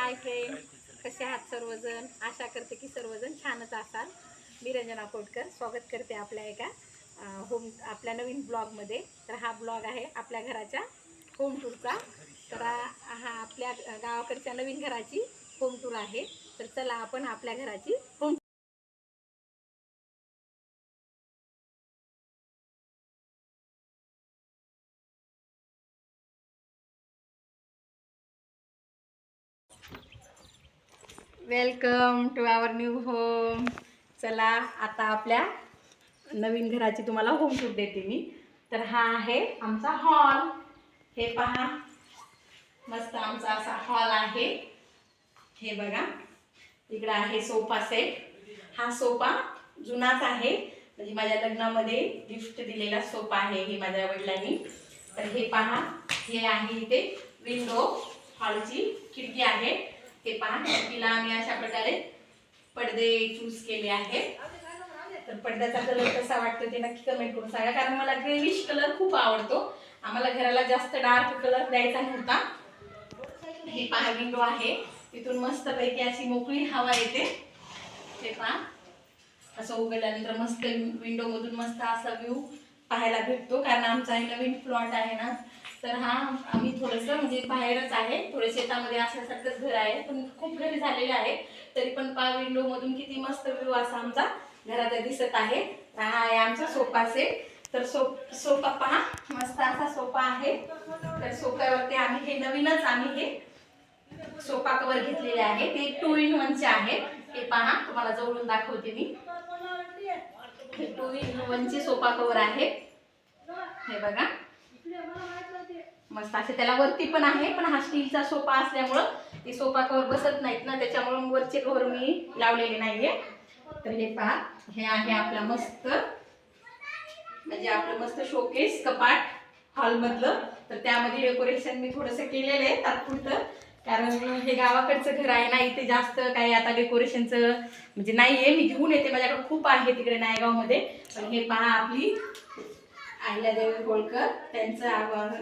Hi friend, कसे आहात सर्वजण? आशा करते की सर्वजण छानच असाल. मी रंजना कोटकर स्वागत करते आपल्या एका आपल्या नवीन ब्लॉगमध्ये. तर हा ब्लॉग आहे आपल्या घराच्या होम टूरचा. तर हा आपल्या गावाकडच्या नवीन घराची होम टूर आहे. तर चला आपण आपल्या घराची home welcome to our new home. चला आता आपल्या नवीन घराची तुम्हाला होम टूर देते मी. तर हा आहे आमचा हॉल. हे पहा, मस्त आमचा असा हॉल आहे. हे बघा, इकडे आहे सोफा सेट. हा सोफा जुनाच आहे, म्हणजे माझ्या लग्नामध्ये गिफ्ट दिलेला सोफा आहे हे माझ्या वडिलांनी. तर हे पहा, हे आहे इथे विंडो, हॉलची खिडकी आहे. हे पहा, खिडकीला आम्ही अशा प्रकारे पडदे चूज केले आहेत. तर पडद्याचा कलर कसा वाटतो ते नक्की कमेंट करून सांगा, कारण मला ग्रेविश कलर खूप आवडतो. आम्हाला घराला जास्त डार्क कलर द्यायचा नव्हता. हे पहा, विंडो आहे, तिथून मस्त पैकी अशी मोकळी हवा येते. हे पहा, असं उघडल्यानंतर मस्त विंडो मधून मस्त असा व्ह्यू पाहायला भेटतो. कारण आमचा नवीन प्लॉट आहे ना, तर हा आम्ही थोडंसं म्हणजे बाहेरच आहे, थोडे शेतामध्ये असल्यासारखंच घर आहे, पण खूप घरी झालेले आहे. तरी पण पहा, विंडो मधून किती मस्त व्ह्यू असा आमचा घरात दिसत आहे. हा आहे आमचा सोफा सेट. तर सोफा पहा, मस्त असा सोफा आहे. तर सोफ्यावरती आम्ही हे नवीनच हे सोफा कवर घेतलेले आहे. ते 2 in 1 चे आहे. हे पहा, तुम्हाला जवळून दाखवते मी. हे 2 in 1 चे सोफा कवर आहे. हे बघा, मस्त असे. त्याला वरती पण आहे, पण हा स्टीलचा सोफा असल्यामुळं ते सोफा कवर बसत नाहीत ना, त्याच्यामुळे वरचे कवर मी लावलेले नाहीये. तर हे पहा, हे आहे आपला मस्त, म्हणजे आपलं मस्त शोकेस कपाट हॉल मधलं. तर त्यामध्ये डेकोरेशन मी थोडंसं केलेलं आहे तात्पुरतं, कारण हे गावाकडचं घर आहे ना, इथे जास्त काही आता डेकोरेशनचं म्हणजे नाहीये. मी घेऊन येते, माझ्याकडे खूप आहे तिकडे नायगावमध्ये. पण हे पहा, आपली अहिल्यादेवी होळकर त्यांचा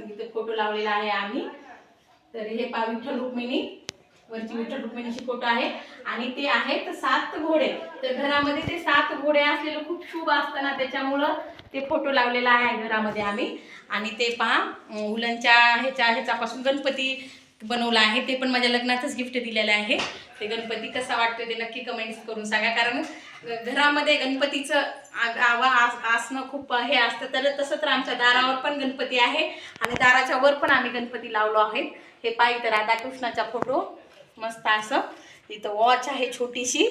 इथे फोटो लावलेला आहे आम्ही. तर हे पहा, विठ्ठल रुक्मिणी, वरची विठ्ठल रुक्मिणीची फोटो आहे. आणि ते आहेत 7 घोडे. तर घरामध्ये ते 7 घोडे असलेलं खूप शुभ असतं ना, त्याच्यामुळं ते फोटो लावलेला आहे घरामध्ये आम्ही. आणि ते पहा, उलनच्या ह्याच्यापासून गणपती बनवला आहे. ते पण माझ्या लग्नातच गिफ्ट दिलेलं आहे. ते गणपती कसा वाटतो ते नक्की कमेंट्स करून सांगा, कारण घरामध्ये गणपतीचं असणं खूप हे असतं. तर तसं तर आमच्या दारावर पण गणपती आहे, आणि दाराच्या वर पण आम्ही गणपती लावलो आहेत. हे पाहिजे तर राधाकृष्णाचा फोटो मस्त असं. इथं वॉच आहे छोटीशी.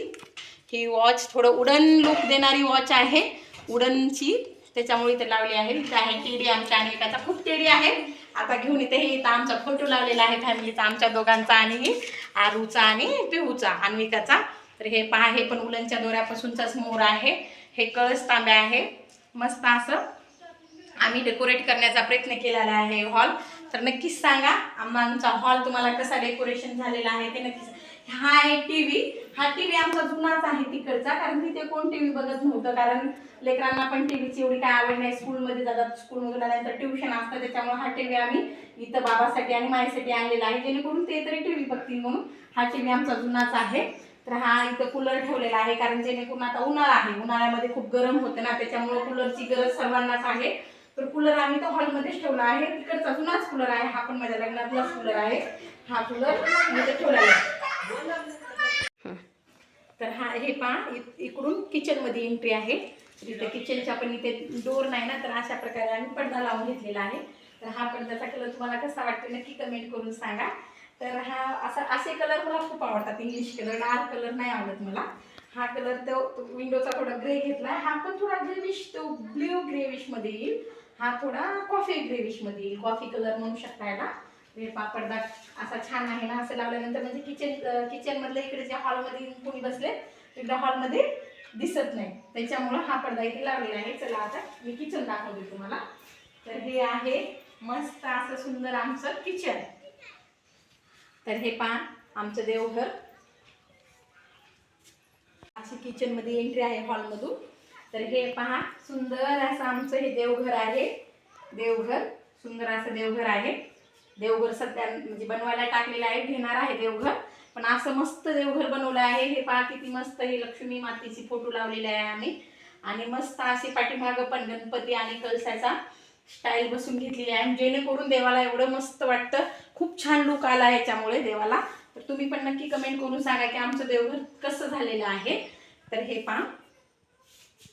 ही वॉच थोडं उडन लुक देणारी वॉच आहे, उडनची, त्याच्यामुळे इथे लावली आहे. इथे आहे टेडी आमच्या अनिकाचा, खूप टेडी आहे. आता घेऊन इथे हे इथं आमचा फोटो लावलेला आहे फॅमिलीचा, आमच्या दोघांचा आणि आरूचा आणि पिहूचा, अन्विकाचा. तर हे पहा, हे पण उलनच्या दोऱ्यापासूनचाच मोर आहे. हे कळस तांब्या आहे. मस्त असं आम्ही डेकोरेट करण्याचा प्रयत्न केलेला आहे हॉल. तर नक्कीच सांगा आमचा हॉल तुम्हाला कसा डेकोरेशन झालेला आहे ते नक्कीच. हा आहे टीव्ही. हा टीव्ही आमचा जुनाच आहे तिकडचा, कारण तिथे कोण टीव्ही बघत नव्हतं, कारण लेकरांना पण टीव्हीची एवढी काय आवड नाही. स्कूलमध्ये जातात, स्कूलमधून आल्यानंतर ट्युशन असतं, त्याच्यामुळे हा टीव्ही आम्ही इथं बाबासाठी आणि माझ्यासाठी आणलेला आहे, जेणेकरून ते तरी टीव्ही बघतील म्हणून. हा टीव्ही आमचा जुनाच आहे. तर हा इथं कूलर ठेवलेला आहे, कारण जेणेकरून आता उन्हाळा आहे, उन्हाळ्यामध्ये खूप गरम होतं ना, त्याच्यामुळे कूलरची गरज सर्वांनाच आहे. तर कूलर आम्ही तो हॉलमध्येच ठेवला आहे. तिकडचा जुनाच कूलर आहे, हा पण माझ्या लग्नातलाच कूलर आहे. हा कूलर इथे ठेवला आहे. तर हा हे पहा, इकडून किचनमध्ये एंट्री आहे. तिथे किचनच्या पण इथे डोर नाही ना, तर अशा प्रकारे आम्ही पडदा लावून घेतलेला आहे. तर हा पडद्याचा कलर तुम्हाला कसा वाटतो नक्की कमेंट करून सांगा. तर हा असे कलर मला खूप आवडतात, इंग्लिश कलर. डार्क कलर नाही आवडत मला. हा कलर तो विंडोचा थोडा ग्रे घेतला, हा पण थोडा ग्रेविश, तो ब्ल्यू ग्रेविश मध्ये येईल. हा थोडा कॉफी ग्रेविश मध्ये येईल, कॉफी कलर म्हणू शकता याला. हे पडदा असा छान आहे ना, असं लावल्यानंतर म्हणजे किचन मधलं इकडे जे हॉलमध्ये कोणी बसले तिकडे हॉलमध्ये दिसत नाही, त्याच्यामुळं हा पडदा इथे लावलेला आहे. चला आता मी किचन दाखवते तुम्हाला. तर हे आहे मस्त असं सुंदर आमचं किचन. तर हे पहा, आमचं देवघर. अशी किचन मध्ये एंट्री आहे हॉलमधून. तर हे पहा, सुंदर असं आमचं हे देवघर आहे. देवघर सुंदर असं देवघर आहे. देवघर सध्या म्हणजे बनवायला टाकलेलं आहे, घेणार आहे देवघर. पण असं मस्त देवघर बनवलं आहे. हे पहा किती मस्त, हे लक्ष्मी मातेची फोटो लावलेले आहे आम्ही. आणि मस्त असे पाठीमागं पण गणपती आणि कलशाचा स्टाईल बसून घेतलेली आहे, जेणेकरून देवाला एवढं मस्त वाटतं. खूप छान लुक आला याच्यामुळे देवाला. तर तुम्ही पण नक्की कमेंट करून सांगा की आमचं देवघर कसं झालेलं आहे. तर हे पहा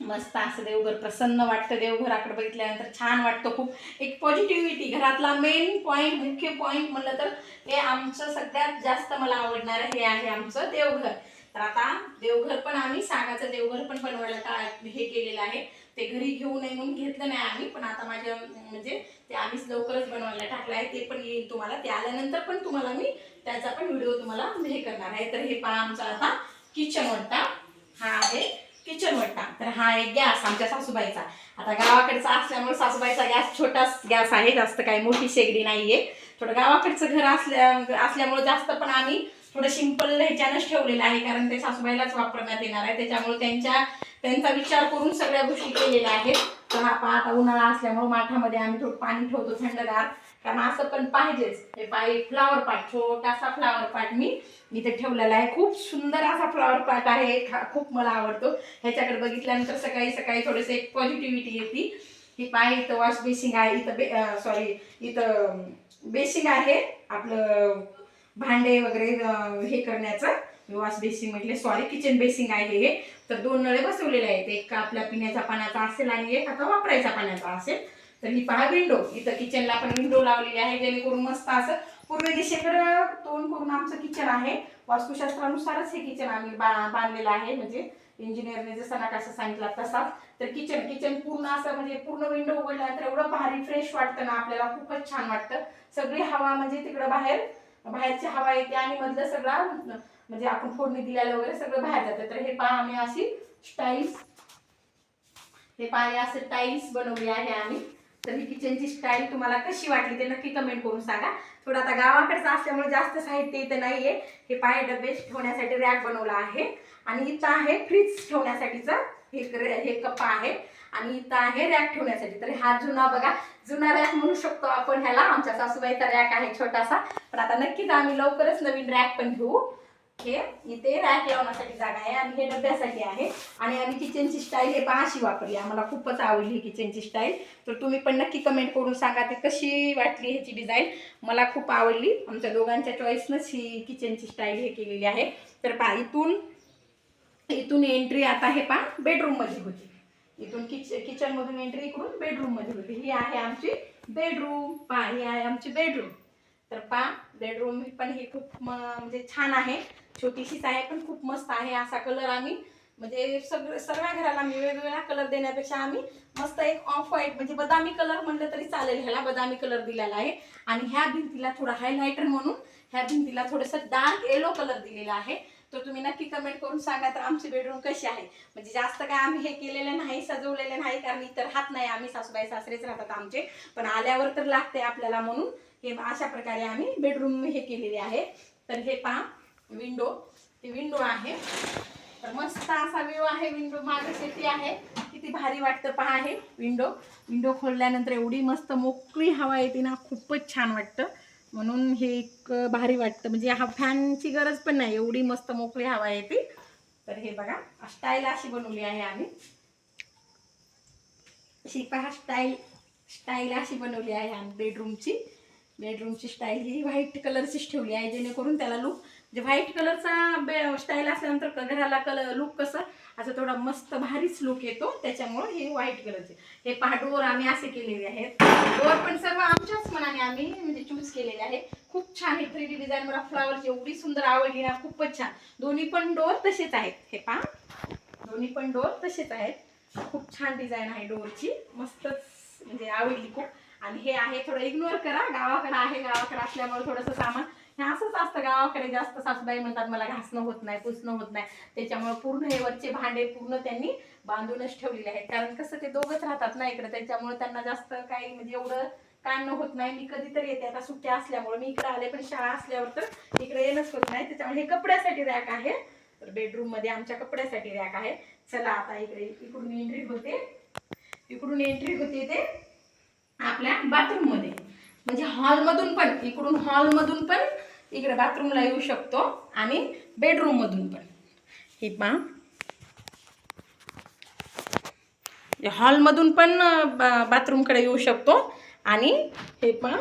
मस्त असं देवघर प्रसन्न वाटतं. देवघराकडे बघितल्यानंतर छान वाटतं खूप. एक पॉझिटिव्हिटी, घरातला मेन पॉईंट, मुख्य पॉईंट म्हणलं तर हे आमचं सगळ्यात जास्त मला आवडणारं हे आहे आमचं देवघर. तर आता देवघर पण आम्ही सागाचं देवघर पण बनवायला हे केलेलं आहे. ते घरी घेऊ नये म्हणून घेतलं नाही आम्ही, पण आता माझ्या म्हणजे ते आम्हीच लवकरच बनवायला टाकलं आहे. ते पण येईल तुम्हाला, ते आल्यानंतर पण तुम्हाला मी त्याचा पण व्हिडिओ तुम्हाला हे करणार आहे. तर हे पहा आमचा आता किचन ओटा, हा आहे किचन वट्टा. तर हा एक गॅस आमच्या सासूबाईचा. आता गावाकडचा असल्यामुळे सासूबाईचा गॅस छोटाच गॅस आहे, जास्त काही मोठी शेगडी नाहीये. थोडं गावाकडचं घर असल्यामुळे जास्त पण आम्ही थोडं सिंपल ह्याच्यानंच ठेवलेलं आहे, कारण ते सासूबाईलाच वापरण्यात येणार आहे. त्याच्यामुळे त्यांचा विचार करून सगळ्या गोष्टी केलेल्या आहेत. तर हा पहा आता उन्हाळा असल्यामुळे माठामध्ये आम्ही थोडं पाणी ठेवतो थंडगार, कारण असं पण पाहिजेच. हे पाय फ्लावर पॉट, छोटासा फ्लावर पॉट मी इथे ठेवलेला आहे. खूप सुंदर असा फ्लावर पॉट आहे, खूप मला आवडतो. ह्याच्याकडे बघितल्यानंतर सकाळी सकाळी थोडेसे एक पॉझिटिव्हिटी येते. ही पाय इथं वॉश बेसिंग आहे, इथं इथं बेसिंग आहे आपलं भांडे वगैरे हे करण्याचं. वॉश बेसिंग म्हटले, सॉरी किचन बेसिंग आहे हे. तर 2 नळे बसवलेले आहेत, एक आपल्या पिण्याच्या पाण्याचा असेल आणि एक आता वापरायच्या पाण्याचा असेल. तर ही पहा विंडो, इथं किचनला पण विंडो लावलेली आहे, जेणेकरून मस्त असं पूर्व दिशेकडं तोंड करून आमचं किचन आहे. वास्तुशास्त्रानुसारच हे किचन आम्ही बांधलेलं आहे, म्हणजे इंजिनियरने जसं नकाशा सांगितला तसा. तर किचन पूर्ण असं म्हणजे पूर्ण विंडो उघडला तर एवढं भारी फ्रेश वाटतं ना आपल्याला, खूपच छान वाटतं. सगळी हवा म्हणजे तिकडं बाहेरची हवा येते आणि मधलं सगळं म्हणजे आपण फोडणी दिल्याला वगैरे सगळं बाहेर जातं. तर हे पहा आम्ही अशी स्टाईल्स, हे पाणी असं टाईल्स बनवली आहे आम्ही. तर ही किचनची स्टाईल तुम्हाला कशी वाटली ते नक्की कमेंट करून सांगा. थोडं आता गावाकडचं असल्यामुळे जास्त साहित्य इथं नाहीये. हे पाय डबे ठेवण्यासाठी रॅक बनवला आहे, आणि इथं आहे फ्रीज ठेवण्यासाठीचा हे कप्पा आहे, आणि इथं आहे रॅक ठेवण्यासाठी. तर हा जुना बघा, जुना रॅक म्हणू शकतो आपण ह्याला. आमच्या सासूबाईचा रॅक आहे छोटासा, पण आता नक्कीच आम्ही लवकरच नवीन रॅक पण घेऊ. हे इथे रॅक लावण्यासाठी जागा आहे, आणि हे डब्यासाठी आहे. आणि आम्ही किचनची स्टाईल हे पहा अशी वापरली, आम्हाला खूपच आवडली किचनची स्टाईल. तर तुम्ही पण नक्की कमेंट करून सांगा ते कशी वाटली ह्याची डिझाईन. मला खूप आवडली, आमच्या दोघांच्या चॉईसनंच ही किचनची स्टाईल हे केलेली आहे. तर पहा इथून एंट्री आता हे पहा बेडरूम मध्ये होती. इथून किचन मधून एंट्री इकडून बेडरूम मध्ये होती. ही आहे आमची बेडरूम, पहा ही आहे आमची बेडरूम. तर पहा बेडरूम पण ही खूप म्हणजे छान आहे, छोटीशीच आहे पण खूप मस्त आहे. असा कलर आम्ही म्हणजे सर्व घराला मी वेगवेगळा कलर देण्यापेक्षा आम्ही मस्त एक ऑफ व्हाईट म्हणजे बदामी कलर म्हटलं तरी चालेल, ह्याला बदामी कलर दिलेला आहे. आणि ह्या भिंतीला थोडा हायलायटर म्हणून ह्या भिंतीला थोडंसं डार्क येलो कलर दिलेला आहे. तर तुम्ही नक्की कमेंट करून सांगा तर आमची बेडरूम कशी आहे. म्हणजे जास्त काय आम्ही हे केलेलं नाही, सजवलेले नाही, कारण इतर राहत नाही आम्ही, सासूबाई सासरेच राहतात आमचे, पण आल्यावर तर लागते आपल्याला, म्हणून हे अशा प्रकारे आम्ही बेडरूम हे केलेले आहे. तर हे पहा विंडो, ती विंडो आहे. तर मस्त असा व्ह्यू आहे, विंडो मागे शेती आहे, किती भारी वाटतं पहा. हे विंडो खोलल्यानंतर एवढी मस्त मोकळी हवा येते ना, खूपच छान वाटतं. म्हणून हे एक भारी वाटतं, म्हणजे हा फॅनची गरज पण नाही, एवढी मस्त मोकळी हवा येते. तर हे बघा स्टाईल अशी बनवली आहे आम्ही, अशी पहा स्टाईल अशी बनवली आहे आम्ही बेडरूमची स्टाईल ही व्हाईट कलरचीच ठेवली आहे, जेणेकरून त्याला लुक म्हणजे व्हाईट कलरचा स्टाईल असल्यानंतर घराला लुक कसं असं थोडा मस्त भारीच लुक येतो, त्याच्यामुळे हे व्हाईट कलरचे. हे पहा डोर आम्ही असे केलेले आहेत, डोर पण सर्व आमच्याच मनाने आम्ही म्हणजे चूज केलेले आहे. खूप छान हे 3D डिझाईन, मला फ्लावरची एवढी सुंदर आवडली ना, खूपच छान. दोन्ही पण डोर तसेच आहेत, हे पहा दोन्ही पण डोर तसेच आहेत. खूप छान डिझाईन आहे डोरची, मस्तच म्हणजे आवडली खूप. आणि हे आहे थोडं इग्नोर करा, गावाकडे असल्यामुळे थोडंसं सामान हे असंच असतं. गावाकडे जास्त सासूबाई म्हणतात मला घासणं होत नाही, पुसणं होत नाही, त्याच्यामुळे पूर्ण हे वरचे भांडे पूर्ण त्यांनी बांधूनच ठेवलेले आहेत. कारण कसं ते दोघंच राहतात ना इकडे, त्याच्यामुळे त्यांना जास्त काही म्हणजे एवढं काम होत नाही. मी कधीतरी येते, आता सुट्ट्या असल्यामुळे मी इकडे आले, पण शाळा असल्यावर तर इकडे येणंच होत नाही. त्याच्यामुळे हे कपड्यासाठी रॅक आहे. तर बेडरूम मध्ये आमच्या कपड्यासाठी रॅक आहे. चला आता इकडून एंट्री होते ते आपल्या बाथरूम मध्ये, म्हणजे हॉलमधून पण, इकडून हॉलमधून पण इकडे बाथरूमला येऊ शकतो आणि बेडरूम मधून पण हे पहा, हॉलमधून पण बाथरूमकडे येऊ शकतो आणि हे पहा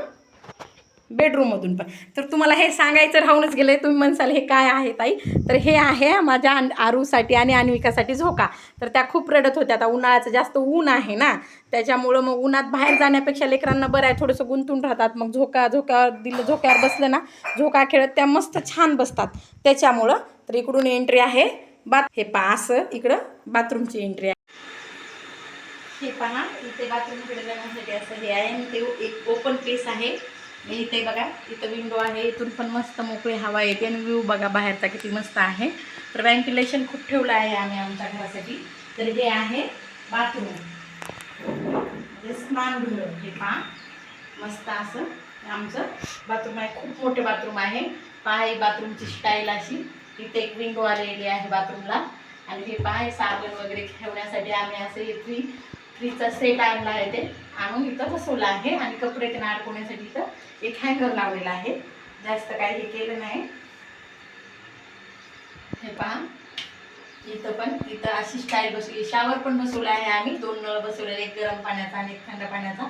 बेडरूममधून पण. तर तुम्हाला हे सांगायचं राहूनच गेलं. तुम्ही म्हणसाल हे काय आहे ताई, तर हे आहे माझ्या आरूसाठी आणि अन्विकासाठी झोका. तर त्या खूप रडत होत्या. आता उन्हाळ्याचं जास्त ऊन आहे ना, त्याच्यामुळं मग उन्हात बाहेर जाण्यापेक्षा लेकरांना बरं आहे, थोडंसं गुंतून राहतात. मग झोक्यावर दिलं, झोक्यावर बसलं ना, झोका खेळत त्या मस्त छान बसतात त्याच्यामुळं. तर इकडून एंट्री आहे हे पहा, असं इकडं बाथरूमची एंट्री आहे. हे पहा, इथे बाथरूमकडे जाण्यासाठी असं हे आहे आणि ते एक ओपन प्लेस आहे. इथे बघा, इथं विंडो आहे, इथून पण मस्त मोकळी हवा येते आणि व्ह्यू बघा बाहेरचा किती मस्त आहे. तर व्हेंटिलेशन खूप ठेवलं आहे आम्ही आमच्या घरासाठी. तर हे आहे बाथरूम, म्हणजे स्नानगृह. हे पहा, मस्त असं आमचं बाथरूम आहे. खूप मोठे बाथरूम आहे. पहा ही बाथरूमची स्टाईल अशी. इथे एक विंडो आलेली आहे बाथरूमला आणि हे पहा साबण वगैरे ठेवण्यासाठी आम्ही असे फ्रीजचा सेट आणला आहे. ते आणून इथं बसवलं आहे आणि कपडे त्यांना अडकवण्यासाठी इथं एक हँगर लावलेला आहे. जास्त काही हे केलं नाही. हे पहा, इथं अशी स्टाईल बसवली. शावर पण बसवला आहे आम्ही. 2 नळ बसवलेले, एक गरम पाण्याचा आणि एक थंड पाण्याचा.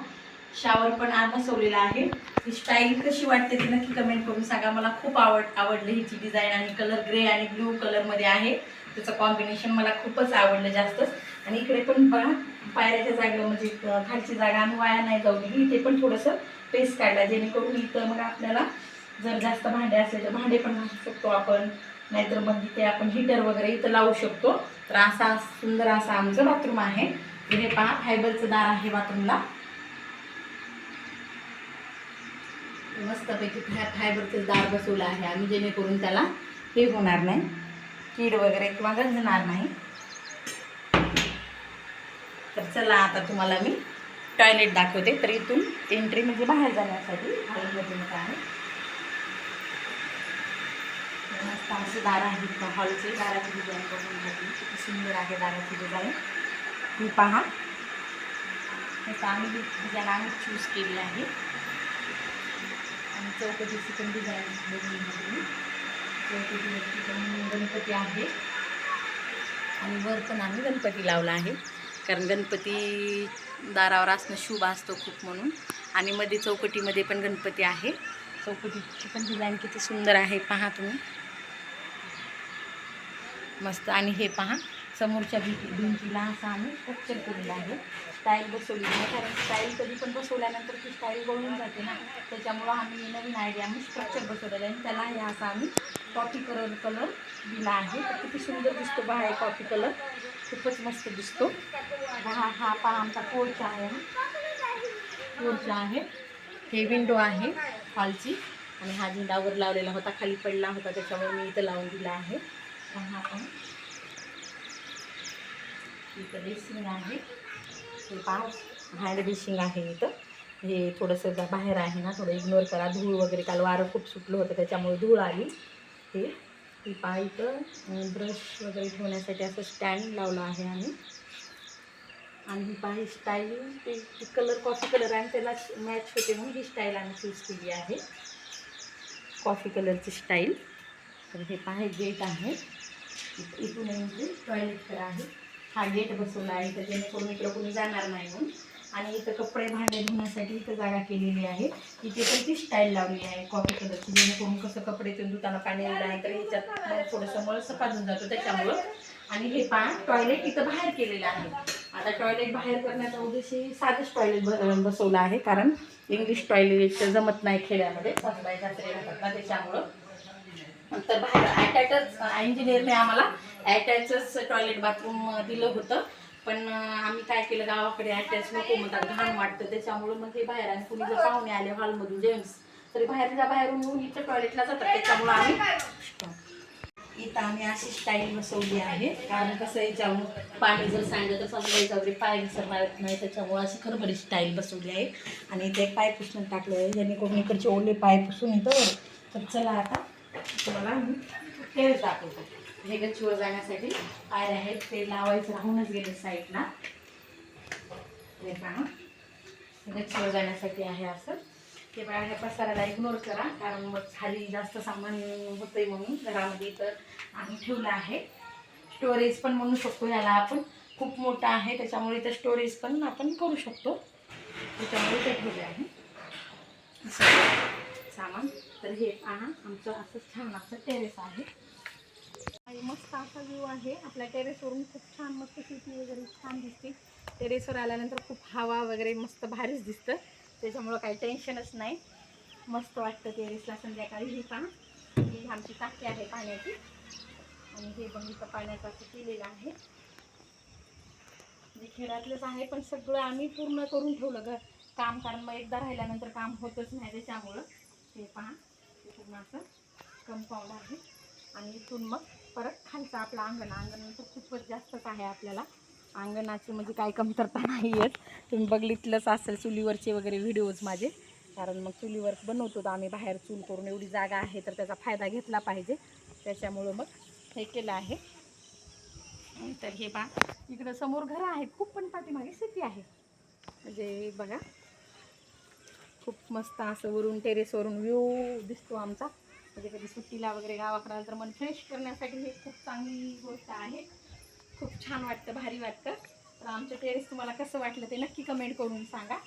शावर पण आज बसवलेला आहे. ही स्टाईल कशी वाटते ती नक्की कमेंट करून सांगा. मला खूप आवडली हिची डिझाईन आणि कलर ग्रे आणि ब्ल्यू कलरमध्ये आहे. त्याचं कॉम्बिनेशन मला खूपच आवडलं जास्तच. आणि इकडे पण बघा, पायऱ्याच्या जागेवर म्हणजे खालची जागा आम्ही वाया नाही जाऊ दिली. इथे पण थोडंसं पेस काढला, जेणेकरून इथं मग आपल्याला जर जास्त भांडे असले तर भांडे पण घासू शकतो आपण, नाहीतर मग इथे आपण हीटर वगैरे इथं लावू शकतो. तर असा सुंदर असा आमचं बाथरूम आहे. हे पहा, फायबरचं दार आहे बाथरूमला. मस्तपैकी फायबरचं दार बसवलं आहे आम्ही, जेणेकरून त्याला हे होणार नाही, कीड वगैरे किंवा गंजणार नाही. तर चला आता तुम्हाला मी टॉयलेट दाखवते. तर इथून एंट्री म्हणजे बाहेर जाण्यासाठी हॉलमधून आहे. मस्त असं दार आहे. हॉलचे दाराची डिझाईन बघून घेतली, किती सुंदर आहे दाराची डिझाईन. ही पहा, हे आम्ही डिझाईन आम्ही चूज केली आहे. आणि चौकटीची पण डिझाईन बघून घेतली. चौकटीवरती पण गणपती आहे आणि वर पण आम्ही गणपती लावला आहे, कारण गणपती दारावर असणं शुभ असतो खूप म्हणून. आणि मध्ये चौकटीमध्ये पण गणपती आहे. चौकटीची पण डिझाईन किती सुंदर आहे पहा तुम्ही, मस्त. आणि हे पहा, समोरच्या भिंतीला असं आम्ही स्ट्रक्चर केलेलं आहे. स्टाईल बसवली आहे, कारण स्टाईल कधी पण बसवल्यानंतर ती स्टाईल गळून जाते ना, त्याच्यामुळं आम्ही नवीन आयडिया आम्ही स्ट्रक्चर बसवलेलं आहे. त्याला हे असं आम्ही कॉफी कलर दिला आहे. तर किती सुंदर दिसतो पहा, हे कॉफी कलर खूपच मस्त दिसतो. हा पहा आमचा पोर्च आहे. पोर्च आहे, हे विंडो आहे हॉलची. आणि हा झेंडावर लावलेला होता, खाली पडला होता, त्याच्यामुळे मी इथं लावून दिला आहे. हा पण इथं बेसिंग आहे. हे पहा, हँड बेसिंग आहे इथं. हे थोडंसं बाहेर आहे ना, थोडं इग्नोर करा. धूळ वगैरे, काल वारं खूप सुटलं होतं त्याच्यामुळे धूळ आली. हे पहा, इथं ब्रश वगैरे ठेवण्यासाठी असं स्टँड लावलं आहे आम्ही. आणि ही पहा, ही स्टाईल ते कलर कॉफी कलर आहे, त्याला मॅच होते म्हणून ही स्टाईल आम्ही चूज केली आहे, कॉफी कलरची स्टाईल. तर हे पहा, गेट आहे. इथून एंट्री टॉयलेटकडे आहे. हा गेट बसवला आहे तर जेणेकरून इकडं कोणी जाणार नाही म्हणून. आणि इथं कपडे भांडे धुण्यासाठी इथं जागा केलेली आहे. इथे पण ती स्टाईल लावली आहे कॉफी कलरची, जेणेकरून कसं कपडे ते धुताना पाणी आल्यानंतर ह्याच्यात मग थोडंसं मळ सपाजून जातो त्याच्यामुळं. आणि हे पहा, टॉयलेट इथं बाहेर केलेलं आहे. आता टॉयलेट बाहेर करण्याचा उद्देश साधंच टॉयलेट बसवलं आहे, कारण इंग्लिश टॉयलेट जमत नाही खेड्यामध्ये, सासूबाई सासरे राहतात ना, त्याच्यामुळं. तर बाहेर अटॅचच इंजिनियरने आम्हाला अटॅचच टॉयलेट बाथरूम दिलं होतं, पण आम्ही काय केलं, गावाकडे अटॅच नको म्हणतात, घाण वाटतं, त्याच्यामुळं मग हे बाहेर. आणि कुणी जर पाहुणे आले हॉलमधून जेंट्स तरी बाहेरून येऊन इथं टॉयलेटला जातात, त्याच्यामुळं आम्ही इथं अशी स्टाईल बसवली आहे. कारण कसं याच्यावरून पाणी जर सांडलं तर सासूबाईचा वगैरे पाय घसरणार नाही, त्याच्यामुळं अशी खरबरी स्टाईल बसवली आहे. आणि इथे एक पाय पुसून टाकलं आहे, जेणेकरून इकडचे ओले पाय पुसून येतं. तर चला आता तुम्हाला मी टेरेस दाखवतो. हे गच्चीवर जाण्यासाठी पायऱ्या आहेत, ते लावायचं राहूनच गेले साईडला. हे पहा, गच्चीवर जाण्यासाठी आहे असं. ते बघा ह्या पसाराला इग्नोर करा, कारण मग खाली जास्त सामान होतंय म्हणून घरामध्ये तर आम्ही ठेवलं आहे. स्टोरेज पण म्हणू शकतो ह्याला आपण, खूप मोठा आहे त्याच्यामुळे इथं स्टोरेज पण आपण करू शकतो, त्याच्यामुळे ते ठेवले आहे सामान. तर हे पहा आमचं असं छान असं टेरेस आहे आणि मस्त असा व्ह्यू आहे आपल्या टेरेसवरून. खूप छान मस्त सिटी वगैरे छान दिसते. टेरेसवर आल्यानंतर खूप हवा वगैरे मस्त भारीच दिसतं, त्याच्यामुळं काही टेन्शनच नाही, मस्त वाटतं टेरेसला संध्याकाळी. ही पहा ही आमची टाकी आहे पाण्याची आणि हे बंगीचं पाण्याचं असं केलेलं आहे. म्हणजे खेळातलंच आहे पण सगळं आम्ही पूर्ण करून ठेवलं काम, कारण मग एकदा राहिल्यानंतर काम होतच नाही त्याच्यामुळं. हे पहा हे पूर्ण असं कंपाऊंड आहे आणि इथून मग परत खालचं आपलं अंगण तर खूपच जास्तच आहे आपल्याला अंगणाची, म्हणजे काय कमतरता नाही आहेत. तुम्ही बघितलंच असेल चुलीवरचे वगैरे व्हिडिओज माझे, कारण मग चुलीवर बनवतो तर आम्ही बाहेर चूल करून, एवढी जागा आहे तर त्याचा फायदा घेतला पाहिजे, त्याच्यामुळं मग हे केलं आहे. तर हे पहा इकडं समोर घरं आहेत खूप, पण पाठीमागे सिटी आहे. म्हणजे बघा खूप मस्त असं वरून टेरेसवरून व्ह्यू दिसतो आमचा. म्हणजे कधी सुट्टीला वगैरे गावाकडे आलं तर मन फ्रेश करण्यासाठी हे खूप चांगली गोष्ट आहे. खूप छान वाटतं, भारी वाटतं. तर आमचं टेरेस तुम्हाला कसं वाटलं ते नक्की कमेंट करून सांगा.